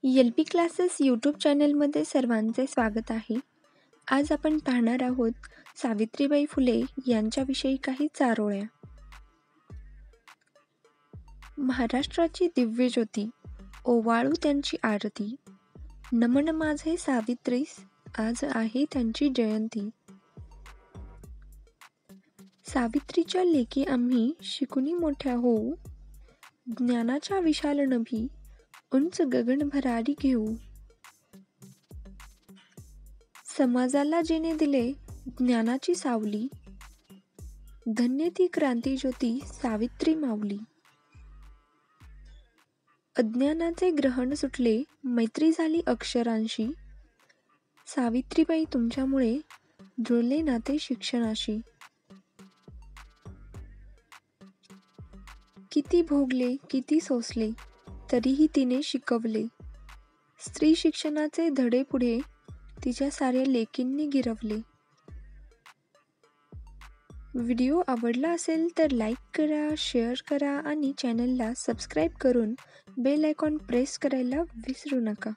LP classes YouTube चॅनलमध्ये सर्वांचे स्वागत आहे. आज आपण पाहणार आहोत सावित्रीबाई फुले यांच्याविषयी काही चारोळ्या. महाराष्ट्राची दिव्य ज्योती, ओवाळू त्यांची आरती. नमन माझे सावित्रीस, आज आहे त्यांची जयंती. सावित्रीच्या लेकी आम्ही शिकुनी मोठ्या होऊ, ज्ञानाच्या विशाल नभी उंच गगन भरारी घेऊ. समाजाला जिने दिले ज्ञानाची सावली, धन्य ती क्रांती ज्योती सावित्री माऊली. अज्ञानाचे ग्रहण सुटले, मैत्री झाली अक्षरांशी, सावित्रीबाई तुमच्यामुळे जुळले नाते शिक्षणाशी. किती भोगले किती सोसले तरीही तिने शिकवले, स्त्री शिक्षणाचे धडे पुढे तिच्या साऱ्या लेकींनी गिरवले. व्हिडिओ आवडला असेल तर लाईक करा, शेअर करा आणि चॅनलला सबस्क्राईब करून बेल आयकॉन प्रेस करायला विसरू नका.